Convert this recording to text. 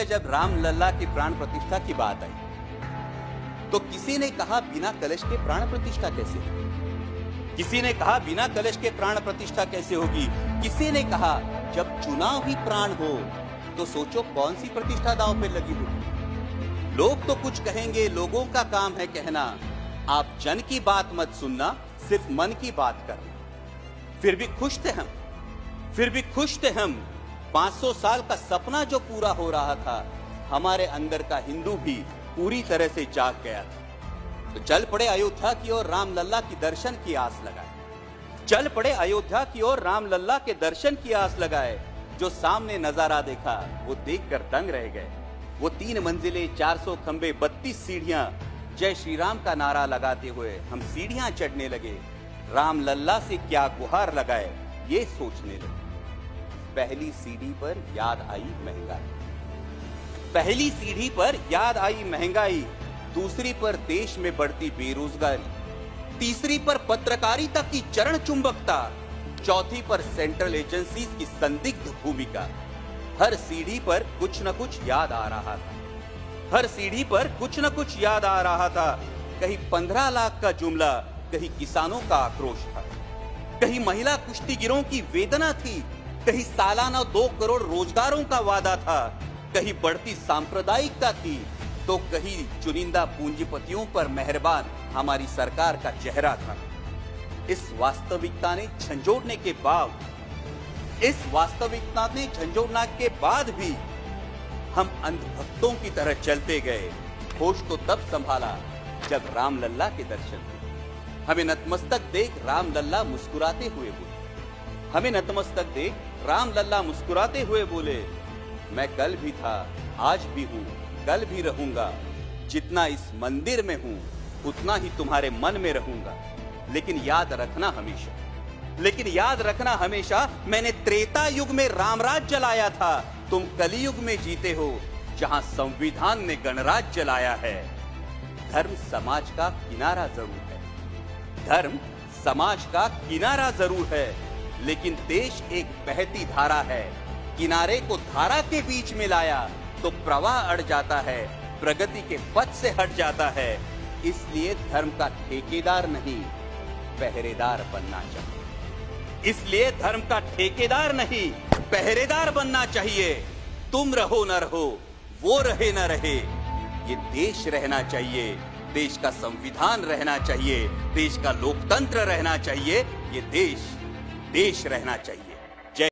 है जब राम लल्ला की प्राण प्रतिष्ठा की बात आई तो किसी ने कहा बिना कलश के प्राण प्रतिष्ठा कैसे होगी? किसी ने कहा बिना कलश के प्राण प्रतिष्ठा कैसे होगी? किसी ने कहा जब चुनाव ही प्राण हो तो सोचो कौन सी प्रतिष्ठा दांव पे लगी होगी। लोग तो कुछ कहेंगे, लोगों का काम है कहना, आप जन की बात मत सुनना, सिर्फ मन की बात करना। फिर भी खुश थे हम 500 साल का सपना जो पूरा हो रहा था, हमारे अंदर का हिंदू भी पूरी तरह से जाग गया था। तो चल पड़े अयोध्या की ओर राम लल्ला की दर्शन की आस लगाए। चल पड़े अयोध्या की ओर राम लल्ला के दर्शन की आस लगाए। जो सामने नजारा देखा वो देखकर दंग रह गए। वो 3 मंजिले, 400 खंबे, 32 सीढ़ियां, जय श्री राम का नारा लगाते हुए हम सीढ़ियां चढ़ने लगे। राम लल्ला से क्या गुहार लगाए ये सोचने लगे। पहली सीढ़ी पर याद आई महंगाई, पहली सीढ़ी पर याद आई महंगाई, दूसरी पर देश में बढ़ती बेरोजगारी, तीसरी पर पत्रकारिता की चरण चुंबकता, चौथी पर सेंट्रल एजेंसीज की संदिग्ध भूमिका। हर सीढ़ी पर कुछ न कुछ याद आ रहा था, हर सीढ़ी पर कुछ न कुछ याद आ रहा था। कहीं 15 लाख का जुमला, कहीं किसानों का आक्रोश था, कहीं महिला कुश्तीगिरों की वेदना थी, कहीं सालाना 2 करोड़ रोजगारों का वादा था, कहीं बढ़ती सांप्रदायिकता थी, तो कहीं चुनिंदा पूंजीपतियों पर मेहरबान हमारी सरकार का चेहरा था। इस वास्तविकता ने झंझोड़ने के बाद भी हम अंधभक्तों की तरह चलते गए। होश तो तब संभाला जब राम लल्ला के दर्शन हुए। हमें नतमस्तक देख राम लल्ला मुस्कुराते हुए बोले, हमें नतमस्तक देख राम लल्ला मुस्कुराते हुए बोले, मैं कल भी था, आज भी हूं, कल भी रहूंगा। जितना इस मंदिर में हूं उतना ही तुम्हारे मन में रहूंगा। लेकिन याद रखना हमेशा मैंने त्रेता युग में रामराज जलाया था, तुम कलयुग में जीते हो जहां संविधान ने गणराज जलाया है। धर्म समाज का किनारा जरूर है, लेकिन देश एक बहती धारा है। किनारे को धारा के बीच में लाया तो प्रवाह अड़ जाता है, प्रगति के पथ से हट जाता है। इसलिए धर्म का ठेकेदार नहीं, पहरेदार बनना चाहिए। तुम रहो न रहो, वो रहे न रहे, ये देश रहना चाहिए, देश का संविधान रहना चाहिए, देश का लोकतंत्र रहना चाहिए, ये देश रहना चाहिए।